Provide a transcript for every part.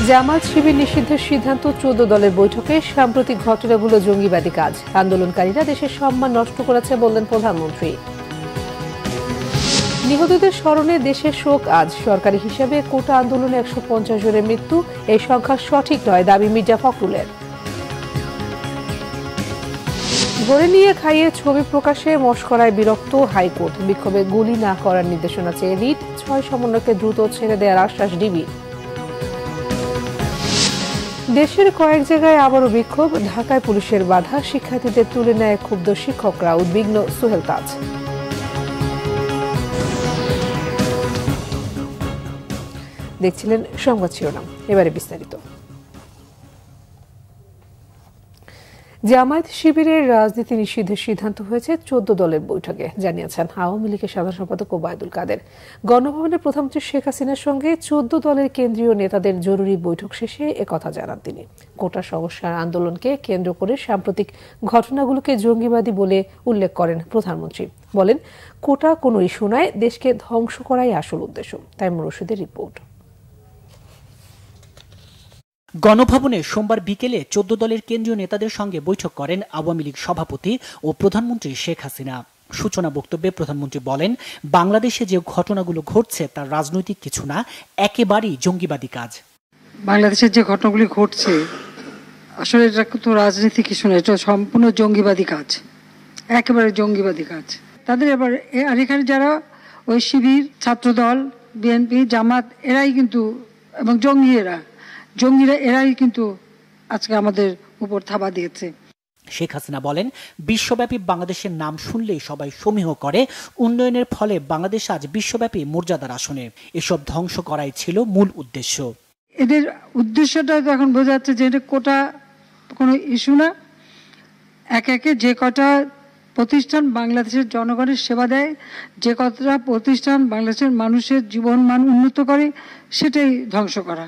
জামাত শিবির নিষিদ্ধের সিদ্ধান্ত 14 দলের বৈঠকে সাম্প্রতিক ঘটনাগুলো জঙ্গিবাদী কাজ, আন্দোলনকারীরা দেশের সম্মান নষ্ট করেছে বললেন প্রধানমন্ত্রী। নিহতদের স্মরণে দেশের শোক আজ, সরকারি হিসাবে কোটা আন্দোলনে 150 জনের মৃত্যু, এই সংখ্যা সঠিক নয় দাবি মির্জা ফখরুলের। ধরে নিয়ে খাইয়ে ছবি প্রকাশে মশকরায় বিরক্ত হাইকোর্ট, বিক্ষোভে গুলি না করার নির্দেশনা চেয়ে রিট, 6 সমন্বয়কে দ্রুত ছেড়ে দেওয়ার আশ্বাস ডিবি। দেশের কয়েক জায়গায় আবারও বিক্ষোভ, ঢাকায় পুলিশের বাধা, শিক্ষার্থীদের তুলে নেয় ক্ষুব্ধ শিক্ষকরা, উদ্বিগ্ন সোহেল তাজ। দেখছিলেন সংবাদ শিরোনাম, এবারে বিস্তারিত। জামায়াত শিবিরের রাজনীতি নিষিদ্ধের সিদ্ধান্ত হয়েছে 14 দলের বৈঠকে, জানিয়েছেন আওয়ামী লীগের সাধারণ সম্পাদক ওবায়দুল কাদের। গণভবনে প্রধানমন্ত্রী শেখ হাসিনার সঙ্গে 14 দলের কেন্দ্রীয় নেতাদের জরুরি বৈঠক শেষে একথা জানান তিনি। কোটা সংস্কার আন্দোলনকে কেন্দ্র করে সাম্প্রতিক ঘটনাগুলোকে জঙ্গিবাদী বলে উল্লেখ করেন প্রধানমন্ত্রী। বলেন, কোটা কোনো ইস্যু নয়, দেশকে ধ্বংস করাই আসল উদ্দেশ্য। তাইমুর রশিদের রিপোর্ট। গণভবনে সোমবার বিকেলে 14 দলের কেন্দ্রীয় নেতাদের সঙ্গে বৈঠক করেন আওয়ামী লীগ সভাপতি ও প্রধানমন্ত্রী শেখ হাসিনা। সূচনা বক্তব্যে প্রধানমন্ত্রী বলেন, বাংলাদেশে যে ঘটনাগুলো ঘটছে তা রাজনৈতিক কিছু না, একেবারেই জঙ্গিবাদী কাজ। বাংলাদেশের যে ঘটনাগুলি ঘটছে আসলে এটা তো রাজনৈতিক কিছু না, এটা সম্পূর্ণ জঙ্গিবাদী কাজ, একেবারে জঙ্গিবাদী কাজ। তাদের এবার আর এখানে যারা ওই শিবির, ছাত্রদল, বিএনপি, জামাত এরাই কিন্তু, এবং জঙ্গিরা এরাই কিন্তু আজকে আমাদের উপর থাবা দিয়েছে। শেখ হাসিনা বলেন, বিশ্বব্যাপী বাংলাদেশের নাম শুনলেই সবাই সমীহ করে। উন্নয়নের ফলে বাংলাদেশ আজ বিশ্বব্যাপী মর্যাদার আসনে। এসব ধ্বংস করাই ছিল মূল উদ্দেশ্য। এদের উদ্দেশ্যটা এখন বোঝা যাচ্ছে যে এটা কোটা কোনো ইস্যু না। একে যে কটা প্রতিষ্ঠান বাংলাদেশের জনগণের সেবা দেয়, যে কতটা প্রতিষ্ঠান বাংলাদেশের মানুষের জীবন মান উন্নত করে, সেটাই ধ্বংস করা,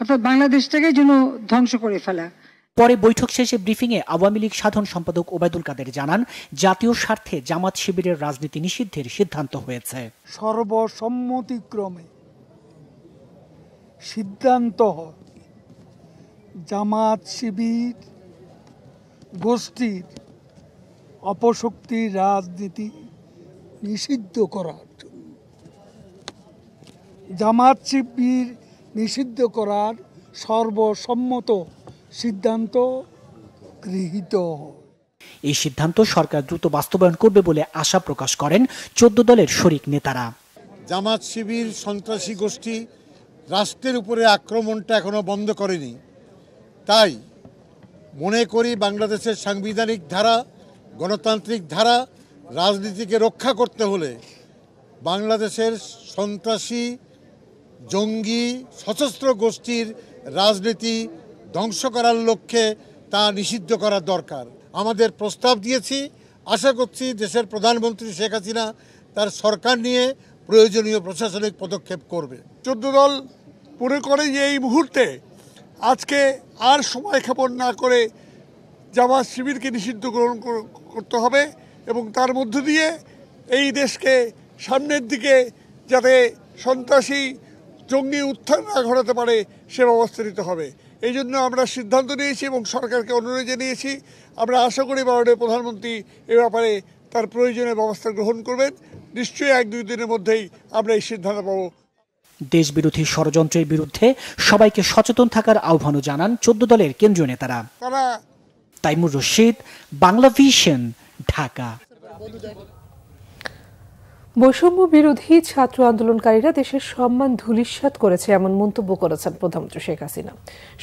অর্থাৎ বাংলাদেশটাকে যেন ধ্বংস করে ফেলা। পরে বৈঠক শেষে ব্রিফিংয়ে আওয়ামী লীগ সাধারণ সম্পাদক ওবায়দুল কাদের জানান, জাতীয় স্বার্থে জামাত শিবিরের রাজনীতি নিষিদ্ধের সিদ্ধান্ত হয়েছে। সর্বসম্মতিক্রমে সিদ্ধান্ত হয় জামাত শিবির গোষ্ঠীর অপশক্তির রাজনীতি নিষিদ্ধ করার জন্য। জামাত শিবির নিষিদ্ধ করার সর্বসম্মত সিদ্ধান্ত গৃহীত হয়। এই সিদ্ধান্ত সরকার দ্রুত বাস্তবায়ন করবে বলে আশা প্রকাশ করেন 14 দলের শরিক নেতারা। জামাত শিবির সন্ত্রাসী গোষ্ঠী রাষ্ট্রের উপরে আক্রমণটা এখনো বন্ধ করেনি। তাই মনে করি বাংলাদেশের সাংবিধানিক ধারা, গণতান্ত্রিক ধারা, রাজনীতিকে রক্ষা করতে হলে বাংলাদেশের সন্ত্রাসী, জঙ্গি, সশস্ত্র গোষ্ঠীর রাজনীতি ধ্বংস করার লক্ষ্যে তা নিষিদ্ধ করা দরকার। আমাদের প্রস্তাব দিয়েছি, আশা করছি দেশের প্রধানমন্ত্রী শেখ হাসিনা তার সরকার নিয়ে প্রয়োজনীয় প্রশাসনিক পদক্ষেপ করবে। 14 দল মনে করে যে এই মুহূর্তে আজকে আর সময় ক্ষেপণ না করে জামাত শিবিরকে নিষিদ্ধ গ্রহণ করতে হবে এবং তার মধ্য দিয়ে এই দেশকে সামনের দিকে যাতে সন্ত্রাসী জঙ্গি উত্থান না ঘটাতে পারে সে ব্যবস্থা নিতে হবে। এই জন্য আমরা সিদ্ধান্ত নিয়েছি এবং সরকারকে অনুরোধ জানিয়েছি। আমরা আশা করি মাননীয় প্রধানমন্ত্রী এ ব্যাপারে তার প্রয়োজনীয় ব্যবস্থা গ্রহণ করবেন। নিশ্চয়ই 1-2 দিনের মধ্যেই আমরা এই সিদ্ধান্ত পাব। দেশবিরোধী ষড়যন্ত্রের বিরুদ্ধে সবাইকে সচেতন থাকার আহ্বানও জানান 14 দলের কেন্দ্রীয় নেতারা। তাইমুর রশিদ, বাংলা ভিশন, ঢাকা। বৈষম্য বিরোধী ছাত্র আন্দোলনকারীরা দেশের সম্মান ধূলিসাৎ করেছে এমন মন্তব্য করেছেন প্রধানমন্ত্রী শেখ হাসিনা।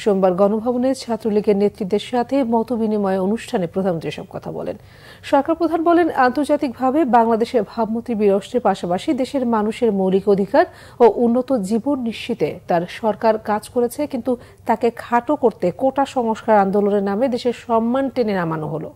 সোমবার গণভবনে ছাত্রলীগের নেতৃত্বের সাথে মতবিনিময় অনুষ্ঠানে প্রধানমন্ত্রী সব কথা বলেন। সরকার প্রধান বলেন, আন্তর্জাতিকভাবে বাংলাদেশের ভাবমূর্তি বিনষ্টের পাশাপাশি দেশের মানুষের মৌলিক অধিকার ও উন্নত জীবন নিশ্চিতে তার সরকার কাজ করেছে, কিন্তু তাকে খাটো করতে কোটা সংস্কার আন্দোলনের নামে দেশের সম্মান টেনে নামানো হলো।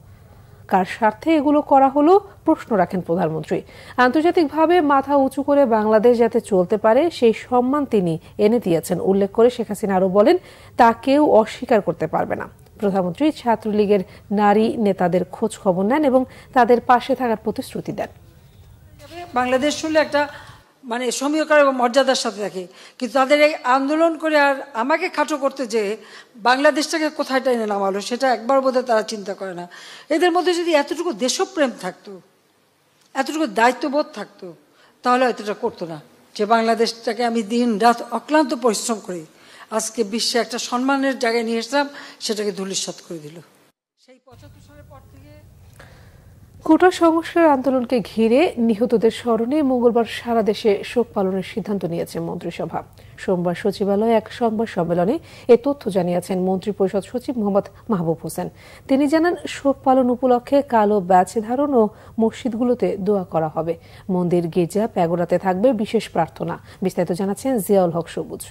কার স্বার্থে এগুলো করা হলো প্রশ্ন রাখেন প্রধানমন্ত্রী। আন্তর্জাতিকভাবে মাথা উঁচু করে বাংলাদেশ যাতে চলতে পারে সেই সম্মান তিনি এনে দিয়েছেন উল্লেখ করে শেখ হাসিনা আরও বলেন, তা কেউ অস্বীকার করতে পারবে না। প্রধানমন্ত্রী ছাত্রলীগের নারী নেতাদের খোঁজ খবর নেন এবং তাদের পাশে থাকার প্রতিশ্রুতি দেন। বাংলাদেশ হলো একটা মানে সমীকরণ এবং মর্যাদার সাথে থাকে, কিন্তু তাদের এই আন্দোলন করে আর আমাকে খাটো করতে যে বাংলাদেশটাকে কোথায় টেনে নামালো সেটা একবার বোধহয় তারা চিন্তা করে না। এদের মধ্যে যদি এতটুকু দেশপ্রেম থাকতো, এতটুকু দায়িত্ববোধ থাকতো, তাহলে হয়তো এটা করতো না যে বাংলাদেশটাকে আমি দিন রাত অক্লান্ত পরিশ্রম করি আজকে বিশ্বে একটা সম্মানের জায়গায় নিয়ে এসলাম, সেটাকে ধূলিসাৎ করে দিল। সেই ৭৫ সালের পর থেকে কোটা সংস্কার আন্দোলনকে ঘিরে নিহতদের স্মরণে মঙ্গলবার সারা দেশে শোক পালনের সিদ্ধান্ত নিয়েছে মন্ত্রিসভা। সোমবার সচিবালয়ে এক সংবাদ সম্মেলনে এ তথ্য জানিয়েছেন মন্ত্রিপরিষদ সচিব মোহাম্মদ মাহবুব হোসেন। তিনি জানান, শোক পালন উপলক্ষে কালো ব্যাচ ধারণ ও মসজিদগুলোতে দোয়া করা হবে। মন্দির, গির্জা, প্যাগোডাতে থাকবে বিশেষ প্রার্থনা। বিস্তারিত জানাচ্ছেন জিয়াউল হক সবুজ।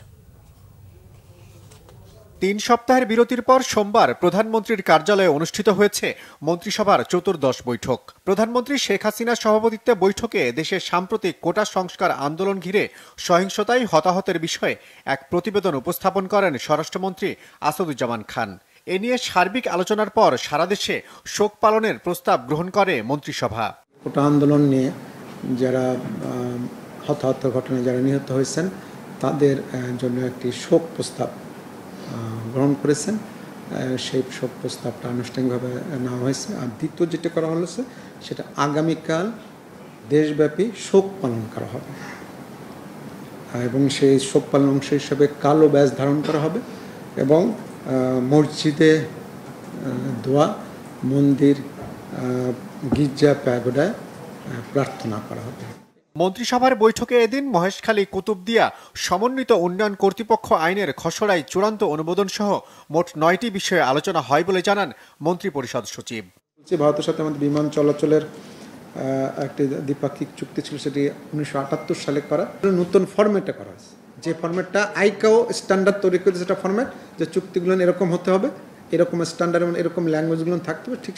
৩ সপ্তাহের বিরতির পর সোমবার প্রধানমন্ত্রীর কার্যালয়ে অনুষ্ঠিত হয়েছে মন্ত্রিসভার চতুর্দশ বৈঠক। প্রধানমন্ত্রী শেখ হাসিনার সভাপতিত্বে বৈঠকে দেশের সাম্প্রতিক কোটা সংস্কার আন্দোলন ঘিরে সহিংসতায় হতাহতের বিষয়ে এক প্রতিবেদন উপস্থাপন করেন স্বরাষ্ট্রমন্ত্রী আসাদুজ্জামান খান। এ নিয়ে সার্বিক আলোচনার পর সারা দেশে শোক পালনের প্রস্তাব গ্রহণ করে মন্ত্রিসভা। কোটা আন্দোলন নিয়ে যারা হতাহত ঘটনায় যারা নিহত হয়েছেন তাদের জন্য একটি শোক প্রস্তাব গ্রহণ করেছেন। সেই শোক প্রস্তাবটা আনুষ্ঠানিকভাবে নেওয়া হয়েছে। আর দ্বিতীয় যেটা করা হয়েছে সেটা আগামীকাল দেশব্যাপী শোক পালন করা হবে এবং সেই শোক পালন অংশ হিসেবে কালো ব্যাজ ধারণ করা হবে এবং মসজিদে দোয়া, মন্দির, গির্জা, প্যাগোডায় প্রার্থনা করা হবে। মন্ত্রিসভার বৈঠকে এদিন মহেশখালী কুতুবদিয়া সমন্বিত উন্নয়ন কর্তৃপক্ষ আইনের খসড়ায় চূড়ান্ত অনুমোদন সহ মোট 9টি বিষয়ে আলোচনা হয় বলে জানান মন্ত্রিপরিষদ সচিব। ভারতের সাথে আমাদের বিমান চলাচলের একটি দ্বিপাক্ষিক চুক্তি ছিল, সেটি 1978 সালে করা। নতুন ফরম্যাটে করা হয়েছে, যে ফরম্যাটটা আইকাও স্ট্যান্ডার্ড তৈরি করেছে, সেটা ফরম্যাট যে চুক্তিগুলো এরকম হতে হবে, এরকম স্ট্যান্ডার্ড এবং এরকম ল্যাঙ্গুয়েজগুলো থাকতে হবে, ঠিক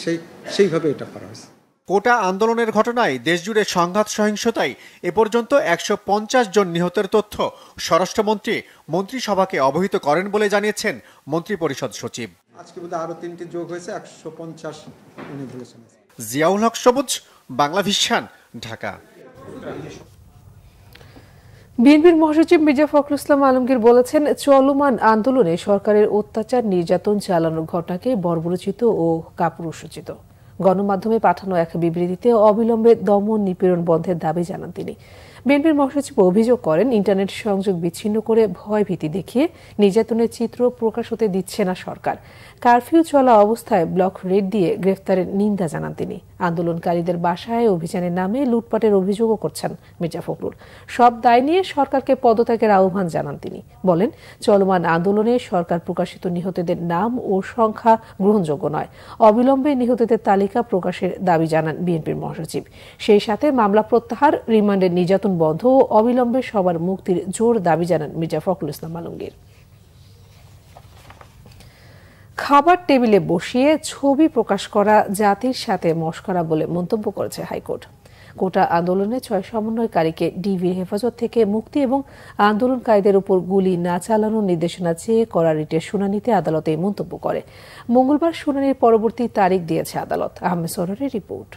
সেইভাবে এটা করা হয়েছে। কোটা আন্দোলনের ঘটনায় দেশজুড়ে সংঘাত সহিংসতায় এ পর্যন্ত 150 জন নিহতের তথ্য স্বরাষ্ট্রমন্ত্রী মন্ত্রিসভাকে অবহিত করেন বলে জানিয়েছেন মন্ত্রিপরিষদ সচিব। আজকে বোধহয় আরো 3টি যোগ হয়েছে, 150 উনি বলেছেন। জিয়াউল হক সবুজ, বাংলা ভিশন, ঢাকা। বিএনপির মহাসচিব মির্জা ফখরুল ইসলাম আলমগীর বলেছেন, চলমান আন্দোলনে সরকারের অত্যাচার, নির্যাতন চালানোর ঘটনাকে বর্বরোচিত ও কাপুরুষোচিত। গণমাধ্যমে পাঠানো এক বিবৃতিতে অবিলম্বে দমন নিপীড়ন বন্ধের দাবি জানান তিনি। বিএনপির মহাসচিব অভিযোগ করেন, ইন্টারনেট সংযোগ বিচ্ছিন্ন করে ভয়ভীতি দেখিয়ে নির্যাতনের চিত্র প্রকাশ হতে দিচ্ছে না সরকার। কারফিউ চলা অবস্থায় ব্লক রেড দিয়ে গ্রেফতারের নিন্দা জানান তিনি। আন্দোলনকারীদের বাসায় অভিযানের নামে লুটপাটের অভিযোগও করছেন মির্জা ফখরুল। সব দায় নিয়ে সরকারকে পদত্যাগের আহ্বান জানান তিনি। বলেন, চলমান আন্দোলনে সরকার প্রকাশিত নিহতদের নাম ও সংখ্যা গ্রহণযোগ্য নয়। অবিলম্বে নিহতদের তালিকা প্রকাশের দাবি জানান বিএনপির মহাসচিব। সেই সাথে মামলা প্রত্যাহার, রিমান্ডের নির্যাতন বন্ধ ও অবিলম্বে সবার মুক্তির জোর দাবি জানান মির্জা ফখরুল ইসলাম আলমগীর। খাবার টেবিলে বসিয়ে ছবি প্রকাশ করা জাতির সাথে মশকরা বলে মন্তব্য করেছে হাইকোর্ট। কোটা আন্দোলনে 6 সমন্বয়কারীকে ডিবির হেফাজত থেকে মুক্তি এবং আন্দোলনকারীদের উপর গুলি না চালানোর নির্দেশনা চেয়ে করা রিটের শুনানিতে আদালত এই মন্তব্য করে। মঙ্গলবার শুনানির পরবর্তী তারিখ দিয়েছে আদালত। আহমেদ সরোয়ারের রিপোর্ট।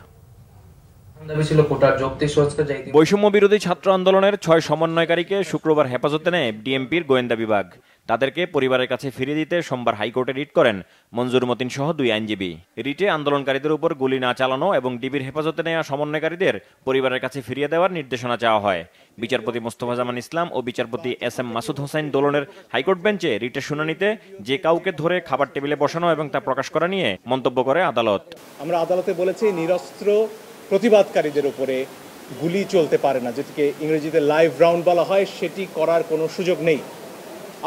বৈষম্য বিরোধী ছাত্র আন্দোলনের 6 সমন্বয়কারীকে শুক্রবার হেফাজতে নেয় ডিএমপির গোয়েন্দা বিভাগ। তাদেরকে পরিবারের কাছে ফিরিয়ে দিতে সোমবার হাইকোর্টে রিট করেন মঞ্জুর মতিন সহ 2 আইনজীবী। রিটে আন্দোলনকারীদের উপর গুলি না চালানো এবং ডিবির হেফাজতে নেওয়া সমন্বয়কারীদের পরিবারের কাছে ফিরিয়ে দেওয়ার নির্দেশনা চাওয়া হয়। বিচারপতি মোস্তফা জামান ইসলাম ও বিচারপতি এস এম মাসুদ হোসেন দোলনের হাইকোর্ট বেঞ্চে রিটের শুনানিতে যে কাউকে ধরে খাবার টেবিলে বসানো এবং তা প্রকাশ করা নিয়ে মন্তব্য করে আদালত। আমরা আদালতে বলেছি, নিরস্ত্র প্রতিবাদকারীদের উপরে গুলি চলতে পারে না, যেটিকে ইংরেজিতে লাইভ রাউন্ড বলা হয়, সেটি করার কোনো সুযোগ নেই।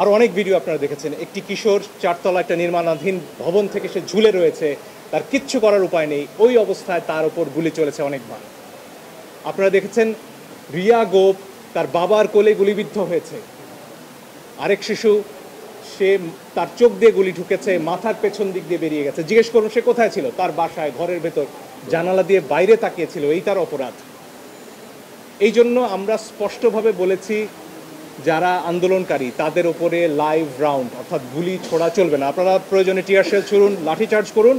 আর অনেক ভিডিও আপনারা দেখেছেন, একটি কিশোর 4 তলা একটা নির্মাণাধীন ভবন থেকে সে ঝুলে রয়েছে, তার কিচ্ছু করার উপায় নেই, ওই অবস্থায় তার উপর গুলি চলেছে অনেকবার। আপনারা দেখেছেন রিয়া গোপ তার বাবার কোলে গুলিবিদ্ধ হয়েছে। আরেক শিশু, সে তার চোখ দিয়ে গুলি ঢুকেছে, মাথার পেছন দিক দিয়ে বেরিয়ে গেছে। জিজ্ঞেস করুন সে কোথায় ছিল? তার বাসায়, ঘরের ভেতর, জানালা দিয়ে বাইরে তাকিয়েছিল। এই তার অপরাধ। এই জন্য আমরা স্পষ্টভাবে বলেছি, যারা আন্দোলনকারী তাদের উপরে লাইভ রাউন্ড অর্থাৎ গুলি ছোড়া চলবে না। আপনারা প্রয়োজনে টিয়ার শেল ছুড়ুন, লাঠি চার্জ করুন,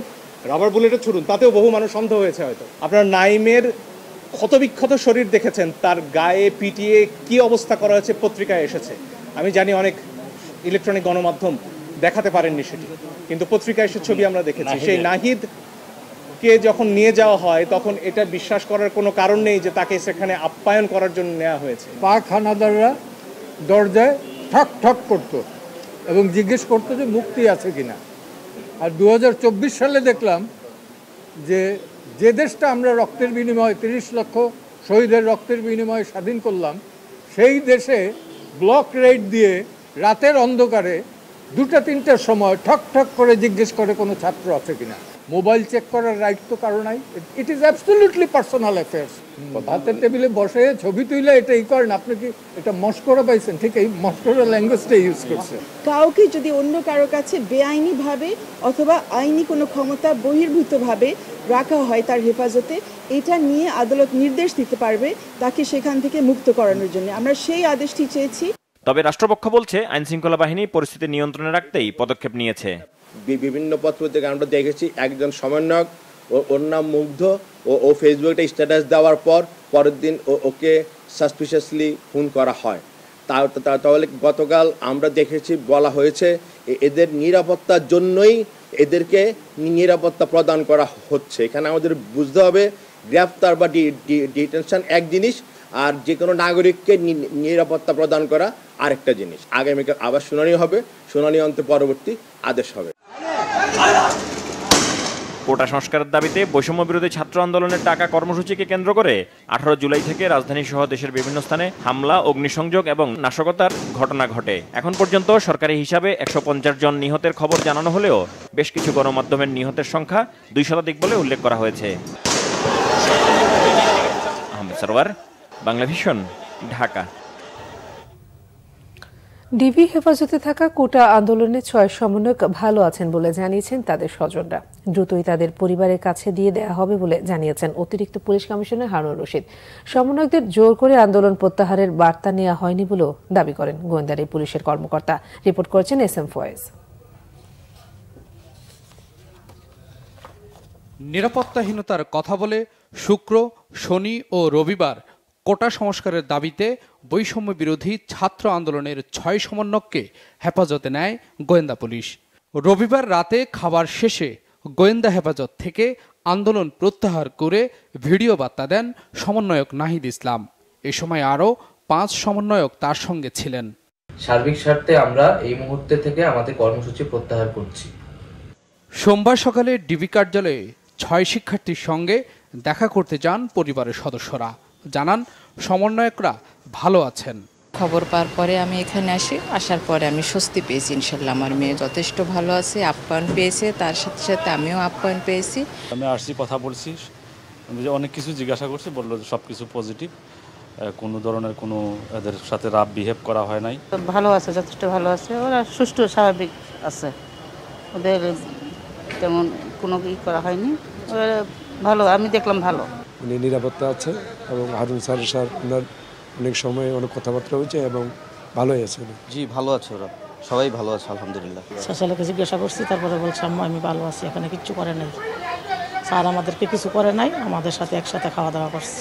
রাবার বুলেটও ছুড়ুন, তাতেও বহু মানুষ অন্ধ হয়েছে হয়তো। আপনারা নাইমের ক্ষতবিক্ষত শরীর দেখেছেন, তার গায়ে পিটিয়ে কি অবস্থা করা হয়েছে পত্রিকায় এসেছে। আমি জানি অনেক ইলেকট্রনিক গণমাধ্যম দেখাতে পারেননি সেটি, কিন্তু পত্রিকায় এসে ছবি আমরা দেখেছি। সেই নাহিদকে যখন নিয়ে যাওয়া হয় তখন এটা বিশ্বাস করার কোনো কারণ নেই যে তাকে সেখানে আপ্যায়ন করার জন্য নেওয়া হয়েছে। পাক হানাদাররা দরজায় ঠক ঠক করতো এবং জিজ্ঞেস করতো যে মুক্তি আছে কিনা। আর 2024 সালে দেখলাম যে দেশটা আমরা রক্তের বিনিময়ে 30 লক্ষ শহীদের রক্তের বিনিময়ে স্বাধীন করলাম, সেই দেশে ব্লক রেড দিয়ে রাতের অন্ধকারে 2টা-3টার সময় ঠক ঠক করে জিজ্ঞেস করে কোনো ছাত্র আছে কিনা। মোবাইল চেক করার রাইট তো কারো নাই। It is absolutely personal affairs. হাতের টেবিলে বসে ছবি তুইলে এটাই করেন, আপনি কি এটা মস্করা পাইছেন? ঠিক এই মস্করা ল্যাঙ্গুয়েজটা ইউজ করছে। কাউকে যদি অন্য কারো কাছে বেআইনিভাবে অথবা আইনি কোনো ক্ষমতা বহির্ভূতভাবে রাখা হয় তার হেফাজতে, এটা নিয়ে আদালত নির্দেশ দিতে পারবে তাকে সেখান থেকে মুক্ত করানোর জন্য। আমরা সেই আদেশটি চেয়েছি। তবে রাষ্ট্রপক্ষ বলছে আইনশৃঙ্খলা বাহিনী পরিস্থিতি নিয়ন্ত্রণে রাখতেই পদক্ষেপ নিয়েছে। বিভিন্ন পত্র থেকে আমরা দেখেছি একজন সমন্বয়ক, ওর নাম মুগ্ধ, ও ফেসবুকে স্ট্যাটাস দেওয়ার পরের দিন ওকে সাসপিশিয়াসলি খুন করা হয়। তাহলে গতকাল আমরা দেখেছি বলা হয়েছে এদের নিরাপত্তার জন্যই এদেরকে নিরাপত্তা প্রদান করা হচ্ছে। এখানে আমাদের বুঝতে হবে গ্রেফতার বা ডিটেনশন এক জিনিস, আর যে কোনো নাগরিককে নিরাপত্তা প্রদান করা আরেকটা জিনিস। আগামীকাল আবার শুনানি হবে, শুনানি অন্তে পরবর্তী আদেশ হবে। কোটা সংস্কারের দাবিতে বৈষম্য বিরোধী ছাত্র আন্দোলনের টাকা কর্মসূচিকে কেন্দ্র করে 18 জুলাই থেকে রাজধানী সহ দেশের বিভিন্ন স্থানে হামলা, অগ্নিসংযোগ এবং নাশকতার ঘটনা ঘটে। এখন পর্যন্ত সরকারি হিসাবে 150 জন নিহতের খবর জানানো হলেও বেশ কিছু গণমাধ্যমের নিহতের সংখ্যা 2 শতাধিক বলে উল্লেখ করা হয়েছে। আহমেদ সরওয়ার, বাংলা ভিশন, ঢাকা। ডিবি হেফাজতে থাকা কোটা আন্দোলনে 6 সমন্বয়ক ভালো আছেন বলে জানিয়েছেন তাদের স্বজনরা। দ্রুতই তাদের পরিবারের কাছে দিয়ে দেওয়া হবে বলে জানিয়েছেন অতিরিক্ত পুলিশ কমিশনার হারুন রশিদ। সমন্বয়কদের জোর করে আন্দোলন প্রত্যাহারের বার্তা নেওয়া হয়নি বলেও দাবি করেন গোয়েন্দারি পুলিশের কর্মকর্তা। রিপোর্ট করেছেন SM ফয়েজ। নিরাপত্তাহীনতার কথা বলে শুক্র, শনি ও রবিবার কোটা সংস্কারের দাবিতে বৈষম্য বিরোধী ছাত্র আন্দোলনের 6 সমন্বয়ককে হেফাজতে নেয় গোয়েন্দা পুলিশ। রবিবার রাতে খাবার শেষে গোয়েন্দা হেফাজত থেকে আন্দোলন প্রত্যাহার করে ভিডিও বার্তা দেন সমন্বয়ক নাহিদ ইসলাম। এ সময় আরও 5 সমন্বয়ক তার সঙ্গে ছিলেন। সার্বিক স্বার্থে আমরা এই মুহূর্তে থেকে আমাদের কর্মসূচি প্রত্যাহার করছি। সোমবার সকালে ডিবি কার্যালয়ে 6 শিক্ষার্থীর সঙ্গে দেখা করতে যান পরিবারের সদস্যরা। জানান সমন্বয়করা ভালো আছেন। খবর পাওয়ার পরে আমি এখানে আসি, আসার পরে আমি স্বস্তি পেয়েছি। ইনশাল্লাহ আমার মেয়ে যথেষ্ট ভালো আছে, আপ্যায়ন পেয়েছে, তার সাথে সাথে আমিও আপ্যায়ন পেয়েছি। আমি আসছি, কথা বলছি, অনেক কিছু জিজ্ঞাসা করছি, বললো যে সব কিছু পজিটিভ, কোনো ধরনের কোনো এদের সাথে রাফ বিহেভ করা হয় নাই। ভালো আছে, যথেষ্ট ভালো আছে, ওরা সুষ্ঠু স্বাভাবিক আছে, ওদের তেমন কোনো ই করা হয়নি, ভালো, আমি দেখলাম ভালো। উনি নিরাপত্তা আছে এবং হারুন স্যারের সাথে ওনার অনেক সময় অনেক কথাবার্তা হয়েছে এবং ভালোই আছে। জি ভালো আছে, ওরা সবাই ভালো আছে আলহামদুলিল্লাহ। স্যারকে জিজ্ঞাসা করছি, তারপরে বলছি আমি ভালো আছি, এখানে কিচ্ছু করে নাই, স্যার আমাদেরকে কিছু করে নাই, আমাদের সাথে একসাথে খাওয়া দাওয়া করছে।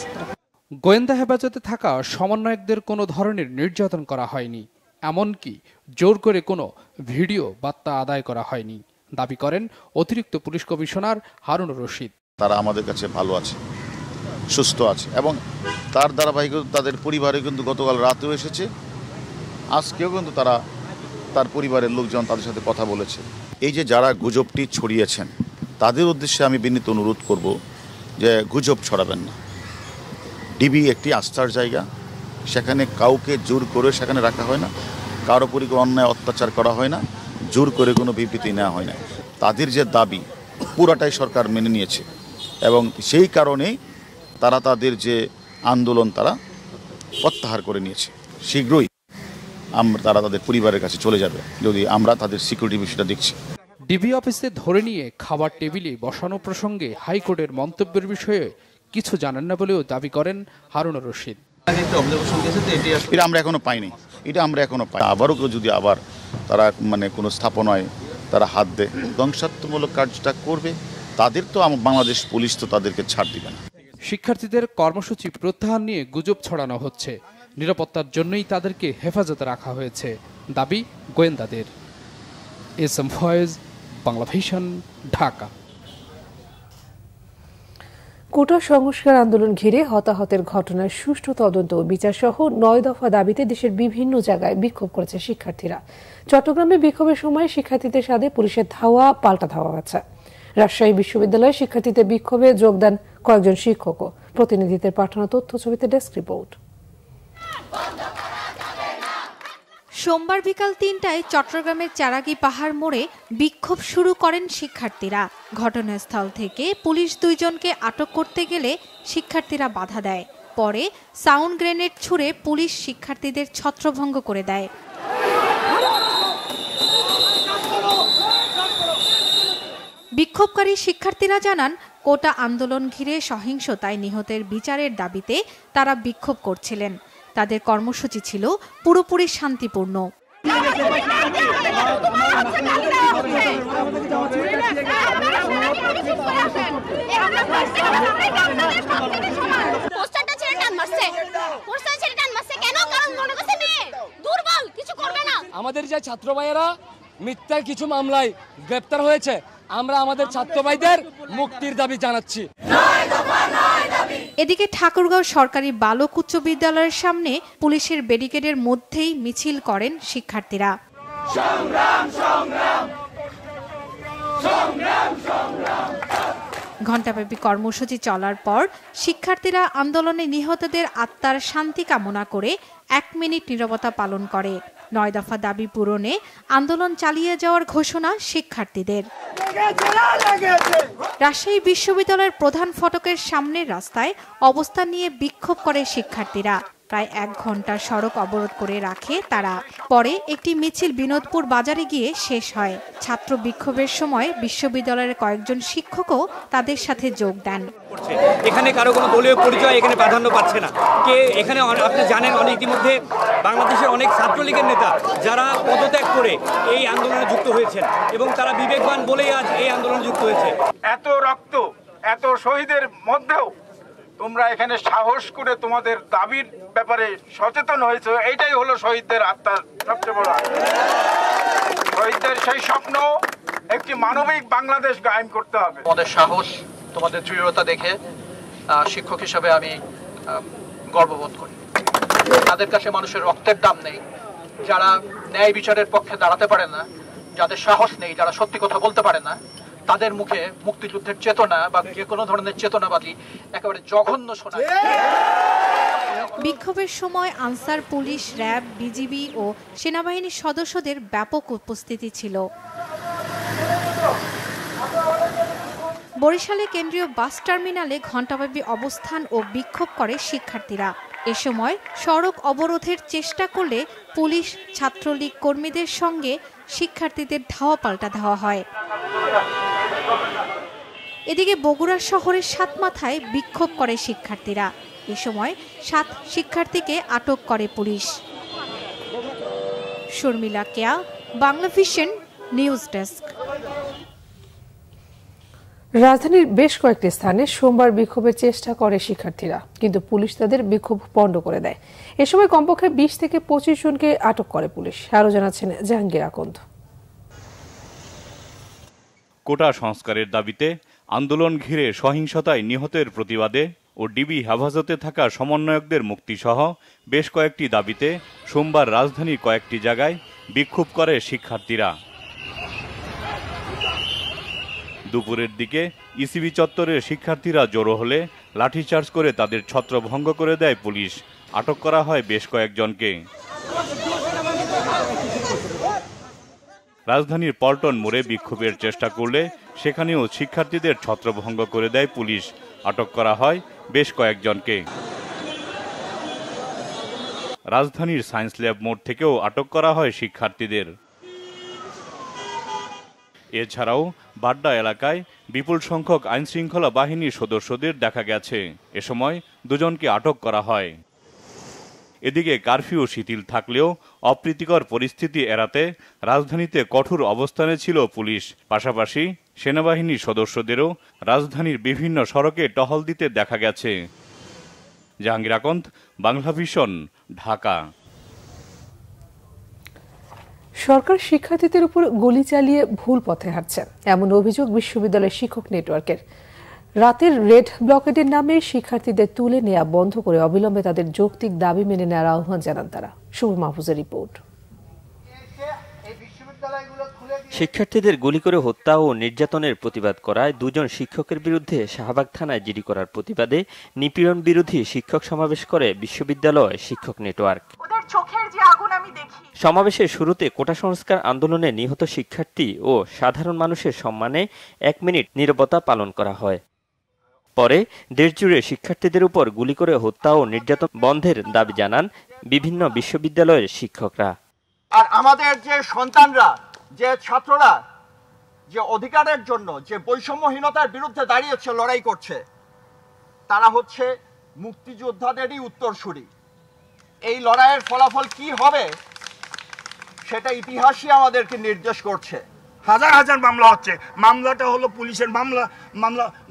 গোয়েন্দা হেফাজতে থাকা সমন্বয়কদের কোনো ধরনের নির্যাতন করা হয়নি, এমনকি জোর করে কোনো ভিডিও বার্তা আদায় করা হয়নি দাবি করেন অতিরিক্ত পুলিশ কমিশনার হারুন রশিদ। তারা আমাদের কাছে ভালো আছে, সুস্থ আছে এবং তার ধারাবাহিকতা তাদের পরিবারে কিন্তু গতকাল রাতেও এসেছে, আজকেও কিন্তু তার পরিবারের লোকজন তাদের সাথে কথা বলেছে। এই যে যারা গুজবটি ছড়িয়েছেন তাদের উদ্দেশ্যে আমি বিনীত অনুরোধ করব যে গুজব ছড়াবেন না। ডিবি একটি আস্থার জায়গা, সেখানে কাউকে জোর করে সেখানে রাখা হয় না, কারো উপরে কোনো অন্যায় অত্যাচার করা হয় না, জোর করে কোনো বিবৃতি নেওয়া হয় না। তাদের যে দাবি পুরাটাই সরকার মেনে নিয়েছে এবং সেই কারণেই তারা তাদের যে আন্দোলন তারা প্রত্যাহার করে নিয়েছে। শীঘ্রই তারা তাদের পরিবারের কাছে চলে যাবে যদি আমরা তাদের সিকিউরিটি বিষয়টা দেখছি। ডিবি অফিসে ধরে নিয়ে খাবার টেবিলে বসানো প্রসঙ্গে হাইকোর্টের মন্তব্যের বিষয়ে কিছু জানেন না বলেও দাবি করেন হারুন রশিদ। এটা আমরা এখনো পাইনি, এটা আমরা এখনো পাই। আবারও যদি আবার তারা কোনো স্থাপনায় তারা হাত দেয়, ধ্বংসাত্মকমূলক কাজটা করবে, তাদের তো বাংলাদেশ পুলিশ তো তাদেরকে ছাড় দিবে না। শিক্ষার্থীদের কর্মসূচি প্রত্যাহার নিয়ে গুজব ছড়ানো হচ্ছে। নিরাপত্তার জন্যই তাদেরকে হেফাজতে রাখা হয়েছে, দাবি গোয়েন্দাদের। S M Foyez, Bangla vision, Dhaka. কোটা সংস্কার আন্দোলন ঘিরে হতাহতের ঘটনার সুষ্ঠু তদন্ত ও বিচার সহ ৯ দফা দাবিতে দেশের বিভিন্ন জায়গায় বিক্ষোভ করেছে শিক্ষার্থীরা। চট্টগ্রামে বিক্ষোভের সময় শিক্ষার্থীদের সাথে পুলিশের ধাওয়া পাল্টা ধাওয়া হয়েছে। রাজশাহী বিশ্ববিদ্যালয়ে শিক্ষার্থীদের বিক্ষোভে যোগ দেন কয়েকজন শিক্ষকও। প্রতিনিধিদের পাঠানো তথ্য ছবিতে ডেস্ক রিপোর্ট। সোমবার বিকাল ৩টায় চট্টগ্রামের চারাগি পাহাড় মোড়ে বিক্ষোভ শুরু করেন শিক্ষার্থীরা। ঘটনাস্থল থেকে পুলিশ ২ জনকে আটক করতে গেলে শিক্ষার্থীরা বাধা দেয়। পরে সাউন্ড গ্রেনেড ছুড়ে পুলিশ শিক্ষার্থীদের ছত্রভঙ্গ করে দেয়। বিক্ষোভকারী শিক্ষার্থীরা জানান, কোটা আন্দোলন ঘিরে সহিংসতায় নিহতের বিচারের দাবিতে তারা বিক্ষোভ করছিলেন। তাদের কর্মসূচি ছিল পুরোপুরি শান্তিপূর্ণ। আমাদের যে ছাত্র ভাইয়েরা মিথ্যার কিছু মামলায় গ্রেপ্তার হয়েছে, আমরা আমাদের ছাত্র ভাইদের মুক্তির দাবি জানাচ্ছি। এদিকে ঠাকুরগাঁও সরকারি বালক উচ্চ বিদ্যালয়ের সামনে পুলিশের ব্যারিকেডের মধ্যেই মিছিল করেন শিক্ষার্থীরা। ঘণ্টাব্যাপী কর্মসূচি চলার পর শিক্ষার্থীরা আন্দোলনে নিহতদের আত্মার শান্তি কামনা করে 1 মিনিট নীরবতা পালন করে। ৯ দফা দাবি পূরণে আন্দোলন চালিয়ে যাওয়ার ঘোষণা শিক্ষার্থীদের। রাজশাহী বিশ্ববিদ্যালয়ের প্রধান ফটকের সামনের রাস্তায় অবস্থান নিয়ে বিক্ষোভ করে শিক্ষার্থীরা। প্রায় 1 ঘন্টা সড়ক অবরোধ করে রাখে তারা। পরে একটি মিছিল বিনোদপুর বাজারে গিয়ে শেষ হয়। ছাত্র বিক্ষোভের সময় বিশ্ববিদ্যালয়ের কয়েকজন শিক্ষকও তাদের সাথে যোগ দেন। এখানে কারো কোনো দলীয় পরিচয় এখানে প্রাধান্য পাচ্ছে না। কে এখানে আপনি জানেন, ইতিমধ্যে বাংলাদেশের অনেক ছাত্রলীগের নেতা যারা পদত্যাগ করে এই আন্দোলনে যুক্ত হয়েছেন এবং তারা বিবেকবান বলেই আজ এই আন্দোলনে যুক্ত হয়েছে। এত রক্ত, এত শহীদের মধ্যেও তোমরা এখানে সাহস করে তোমাদের দাবির ব্যাপারে সচেতন হয়েছে, এইটাই হলো শহীদদের আত্মার সবচেয়ে বড়। শহীদদের সেই স্বপ্ন একটি মানবিক বাংলাদেশ কায়েম করতে হবে। তোমাদের সাহস, তোমাদের দৃঢ়তা দেখে শিক্ষক হিসাবে আমি গর্ববোধ করি। তাদের কাছে মানুষের রক্তের দাম নেই, যারা ন্যায় বিচারের পক্ষে দাঁড়াতে পারে না, যাদের সাহস নেই, যারা সত্যি কথা বলতে পারে না, তাদের মুখে মুক্তিযুদ্ধের চেতনা বা যে কোনো ধরনের চেতনাবাদী একেবারে জঘন্য শোনায়। বিক্ষোভের সময় আনসার পুলিশ, র্যাব, বিজিবি ও সেনাবাহিনীর সদস্যদের ব্যাপক উপস্থিতি ছিল। বরিশালে কেন্দ্রীয় বাস টার্মিনালে ঘণ্টাব্যাপী অবস্থান ও বিক্ষোভ করে শিক্ষার্থীরা। এ সময় সড়ক অবরোধের চেষ্টা করলে পুলিশ, ছাত্রলীগ কর্মীদের সঙ্গে শিক্ষার্থীদের ধাওয়া পাল্টা ধাওয়া হয়। এদিকে বগুড়া শহরের সাতমাথায় বিক্ষোভ করে শিক্ষার্থীরা। এ সময় 7 শিক্ষার্থীকে আটক করে পুলিশ। শর্মিলা কেয়া, বাংলা ভিশন, নিউজ ডেস্ক। রাজধানীর বেশ কয়েকটি স্থানে সোমবার বিক্ষোভের চেষ্টা করে শিক্ষার্থীরা, কিন্তু পুলিশ তাদের বিক্ষোভ পণ্ড করে দেয়। এ সময় কমপক্ষে 20 থেকে 25 জনকে আটক করে পুলিশ। আরও জানাচ্ছেন জাহাঙ্গীর আকন্দ। কোটা সংস্কারের দাবিতে আন্দোলন ঘিরে সহিংসতায় নিহতের প্রতিবাদে ও ডিবি হেফাজতে থাকা সমন্বয়কদের মুক্তিসহ বেশ কয়েকটি দাবিতে সোমবার রাজধানীর কয়েকটি জায়গায় বিক্ষোভ করে শিক্ষার্থীরা। দুপুরের দিকে ইসিবি চত্বরে শিক্ষার্থীরা জড়ো হলে লাঠিচার্জ করে তাদের ছত্রভঙ্গ করে দেয় পুলিশ। আটক করা হয় বেশ কয়েকজনকে। রাজধানীর পল্টন মোড়ে বিক্ষোভের চেষ্টা করলে সেখানেও শিক্ষার্থীদের ছত্রভঙ্গ করে দেয় পুলিশ। আটক করা হয় বেশ কয়েকজনকে। রাজধানীর সায়েন্স ল্যাব মোড় থেকেও আটক করা হয় শিক্ষার্থীদের। এছাড়াও বাড্ডা এলাকায় বিপুল সংখ্যক আইনশৃঙ্খলা বাহিনীর সদস্যদের দেখা গেছে। এ সময় 2 জনকে আটক করা হয়। এদিকে কারফিউ শিথিল থাকলেও অপ্রীতিকর পরিস্থিতি এড়াতে রাজধানীতে কঠোর অবস্থানে ছিল পুলিশ। পাশাপাশি সেনাবাহিনীর সদস্যদেরও রাজধানীর বিভিন্ন সড়কে টহল দিতে দেখা গেছে। জাহাঙ্গীর আকন্দ, বাংলা ভিশন, ঢাকা। সরকার শিক্ষার্থীদের উপর গুলি চালিয়ে ভুল পথে হাঁটছে, এমন অভিযোগ বিশ্ববিদ্যালয়ের শিক্ষক নেটওয়ার্কের। রাতের রেড ব্লকেডের নামে শিক্ষার্থীদের তুলে নেওয়া বন্ধ করে অবিলম্বে তাদের যৌক্তিক দাবি মেনে নেওয়ার আহ্বান জানান তারা। শুভ মাহফুজের রিপোর্ট। শিক্ষার্থীদের গুলি করে হত্যা ও নির্যাতনের প্রতিবাদ করায় দুজন শিক্ষকের বিরুদ্ধে শাহবাগ থানায় জিডি করার প্রতিবাদে নিপীড়ন বিরোধী শিক্ষক সমাবেশ করে বিশ্ববিদ্যালয় শিক্ষক নেটওয়ার্ক। সমাবেশের শুরুতে কোটা সংস্কার আন্দোলনে নিহত শিক্ষার্থী ও সাধারণ মানুষের সম্মানে 1 মিনিট নীরবতা পালন করা হয়। পরে দেশজুড়ে শিক্ষার্থীদের উপর গুলি করে হত্যা ও নির্যাতন বন্ধের দাবি জানান বিভিন্ন বিশ্ববিদ্যালয়ের শিক্ষকরা। আর আমাদের যে সন্তানরা, যে ছাত্ররা যে অধিকারের জন্য যে বৈষম্যহীনতার বিরুদ্ধে দাঁড়িয়েছে, লড়াই করছে, তারা হচ্ছে মুক্তিযোদ্ধাদেরই উত্তরসূরি। এই লড়াইয়ের ফলাফল কি হবে সেটা ইতিহাসই আমাদেরকে নির্দেশ করছে। হাজার হাজার মামলা হচ্ছে, মামলাটা হলো পুলিশের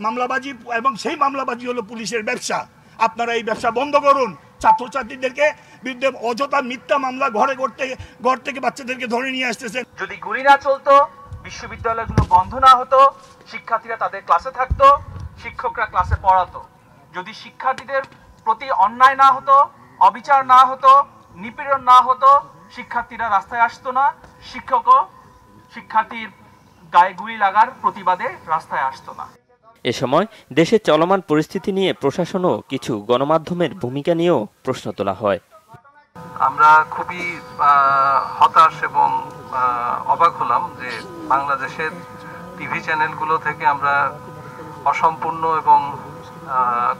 মামলাবাজি, এবং সেই মামলাবাজি হলো পুলিশের ব্যবসা। আপনারা এই ব্যবসা বন্ধ করুন। ছাত্রছাত্রীদেরকে বিরুদ্ধে অযথা মিথ্যা মামলা ঘর থেকে বাচ্চাদেরকে ধরে নিয়ে আসতেছেন। যদি গুলি না চলতো, বিশ্ববিদ্যালয়গুলো বন্ধ না হতো, শিক্ষার্থীরা তাদের ক্লাসে থাকতো, শিক্ষকরা ক্লাসে পড়াতো। যদি শিক্ষার্থীদের প্রতি অন্যায় না হতো, অবিচার না হতো, নিপীড়ন না হতো, শিক্ষার্থীরা রাস্তায় আসতো না, শিক্ষকও শিক্ষার্থীর গায়ে গুলি লাগার প্রতিবাদে রাস্তায় আসতো না। এ সময় দেশে চলমান পরিস্থিতি নিয়ে প্রশাসন ও কিছু গণমাধ্যমের ভূমিকা নিয়েও প্রশ্ন তোলা হয়। আমরা খুবই হতাশ এবং অবাক হলাম যে বাংলাদেশের টিভি চ্যানেলগুলো থেকে আমরা অসম্পূর্ণ এবং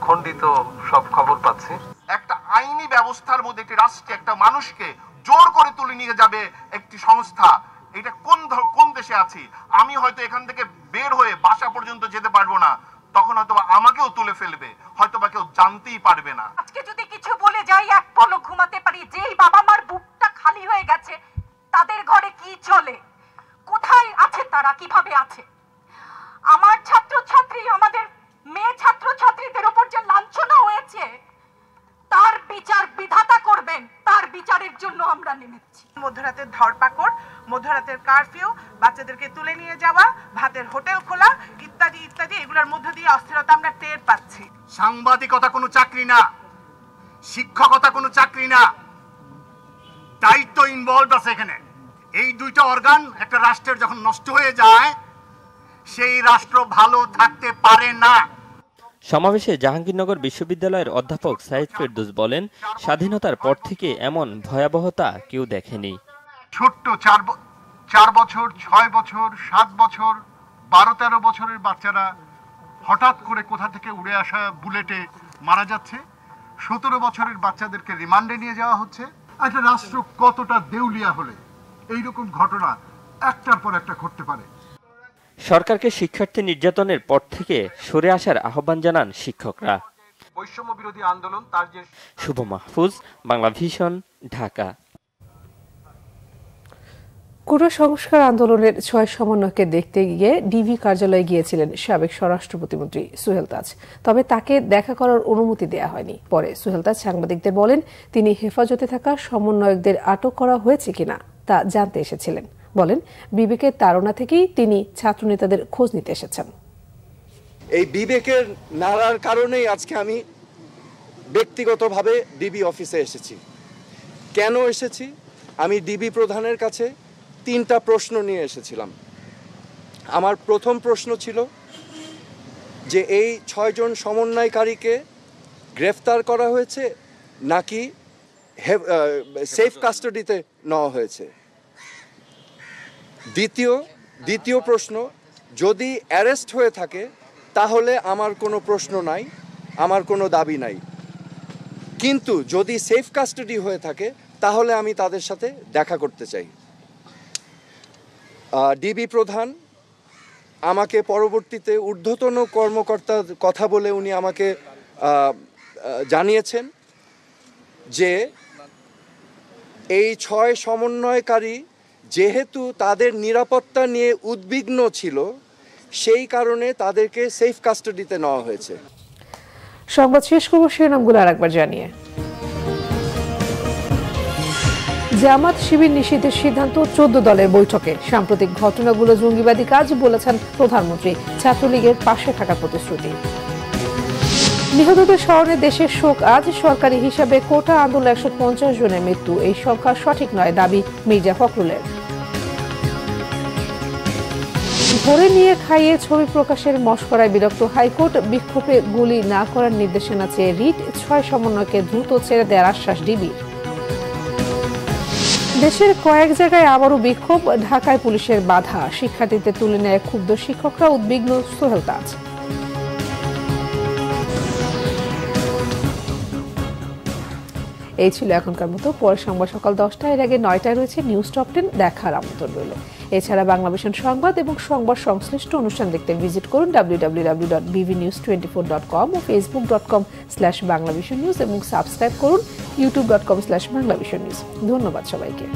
খণ্ডিত সব খবর পাচ্ছি। একটা আইনি ব্যবস্থার মধ্যে একটি রাষ্ট্রে একটা মানুষকে জোর করে তুলে নিয়ে যাবে একটি সংস্থা, এটা কোন দেশে আছি? আমি হয়তো এখান থেকে বের হয়ে বাসা পর্যন্ত যেতে পারবো না, তখন হয়তো আমাকেও তুলে ফেলবে, হয়তো বা কেউ জানতেই পারবে না। আজকে যদি কিছু বলে যাই, এক পলক ঘুমাতে পারি, যেই বাবা মার বুকটা খালি হয়ে গেছে, তাদের ঘরে কি চলে, কোথায় আছে তারা, কিভাবে আছে? আমার ছাত্রছাত্রী, আমাদের মেয়ে ছাত্রছাত্রীদের উপর যে লাঞ্ছনা হয়েছে, তার বিচার বিধাতা করবেন, তার বিচারের জন্য আমরা নেমেছি। মধ্যরাতের ধরপাকড়, মধ্যরাতের কারফিউ, বাচ্চাদেরকে তুলে নিয়ে যাওয়া, ভাতের হোটেল খোলা, ইত্যাদি ইত্যাদি, এগুলোর মধ্য দিয়ে অস্থিরতা আমরা টের পাচ্ছি। সাংবাদিকতা কোনো চাকরি না, শিক্ষকতা কোনো চাকরি না, দায়িত্ব ইনভলভ আছে এখানে। এই দুইটা অর্গান একটা রাষ্ট্রের যখন নষ্ট হয়ে যায়, সেই রাষ্ট্র ভালো থাকতে পারে না। সমাবেশে জাহাঙ্গীরনগর বিশ্ববিদ্যালয়ের অধ্যাপক সাইদ ফেরদৌস বলেন, স্বাধীনতার পর থেকে এমন ভয়াবহতা কেউ দেখেনি। ছোট্ট 4 বছর, 6 বছর, 7 বছর, 12-13 বছরের বাচ্চারা হঠাৎ করে কোথা থেকে উড়ে আসা বুলেটে মারা যাচ্ছে। 17 বছরের বাচ্চাদেরকে রিমান্ডে নিয়ে যাওয়া হচ্ছে। একটা রাষ্ট্র কতটা দেউলিয়া হলে এইরকম ঘটনা একটার পর একটা ঘটতে পারে। সরকারকে শিক্ষার্থী নির্যাতনের পর থেকে সরে আসার আহ্বান জানান শিক্ষকরা। বৈষম্য বিরোধী আন্দোলন তার যে। শুভ মাহফুজ, বাংলা ভিশন, ঢাকা। কোটা সংস্কার আন্দোলনের 6 সমন্বয়কে দেখতে গিয়ে ডিবি কার্যালয়ে গিয়েছিলেন সাবেক স্বরাষ্ট্র প্রতিমন্ত্রী সুহেল তাজ। তবে তাকে দেখা করার অনুমতি দেয়া হয়নি। পরে সুহেল তাজ সাংবাদিকদের বলেন, তিনি হেফাজতে থাকা সমন্বয়কদের আটক করা হয়েছে কিনা তা জানতে এসেছিলেন। বলেন, বিবেকের তাড়না থেকেই তিনি ছাত্রনেতাদের খোঁজ নিতে এসেছেন। এই বিবেকের নাড়ার কারণেই আজকে আমি ব্যক্তিগতভাবে ডিবি অফিসে এসেছি। কেন এসেছি? আমি ডিবি প্রধানের কাছে 3টা প্রশ্ন নিয়ে এসেছিলাম। আমার প্রথম প্রশ্ন ছিল যে এই 6 জন সমন্বয়কারীকে গ্রেফতার করা হয়েছে নাকি সেফ কাস্টাডিতে নেওয়া হয়েছে। দ্বিতীয় প্রশ্ন, যদি অ্যারেস্ট হয়ে থাকে তাহলে আমার কোনো প্রশ্ন নাই, আমার কোনো দাবি নাই, কিন্তু যদি সেফ কাস্টাডি হয়ে থাকে তাহলে আমি তাদের সাথে দেখা করতে চাই। ডিবি প্রধান আমাকে পরবর্তীতে ঊর্ধ্বতন কর্মকর্তার কথা বলে উনি আমাকে জানিয়েছেন যে এই 6 সমন্বয়কারী যেহেতু তাদের নিরাপত্তা নিয়ে উদ্বিগ্ন ছিল, সেই কারণে তাদেরকে সেফ কাস্টাডিতে নেওয়া হয়েছে। সংবাদ শেষ করব শিরোনামগুলো আরেকবার জানিয়ে। জামাত শিবির নিষিদ্ধের সিদ্ধান্ত 14 দলের বৈঠকে। সাম্প্রতিক ঘটনাগুলো জঙ্গিবাদী কাজ বলেছেন প্রধানমন্ত্রী। ছাত্রলীগের পাশে থাকার প্রতিশ্রুতি। নিহতদের স্মরণে দেশের শোক আজ। সরকারি হিসাবে কোটা আন্দোলনে 150 জনের মৃত্যু। এই সংখ্যা সঠিক নয়, দাবি মির্জা ফখরুলের। ধরে নিয়ে খাইয়ে ছবি প্রকাশের মশকরায় বিরক্ত হাইকোর্ট। বিক্ষোভে গুলি না করার নির্দেশনা চেয়ে রিট। 6 সমন্বয়কে দ্রুত ছেড়ে দেওয়ার আশ্বাস ডিবির। দেশের কয়েক জায়গায় আবারও বিক্ষোভ। ঢাকায় পুলিশের বাধা। শিক্ষার্থীদের তুলে নেয় ক্ষুব্ধ শিক্ষকরা, উদ্বিগ্ন সোহেল তাজ। এই ছিল এখনকার মতো। পরে সংবাদ সকাল 10টায়, এর আগে 9টায় রয়েছে নিউজ টপ 10 দেখার আমন্ত্রণ রইল। এছাড়া বাংলাভিশন সংবাদ এবং সংবাদ সংশ্লিষ্ট অনুষ্ঠান দেখতে ভিজিট করুন www.bvnews24.com ও facebook.com/banglavisionnews এবং সাবস্ক্রাইব করুন youtube.com/banglavisionnews। ধন্যবাদ সবাইকে।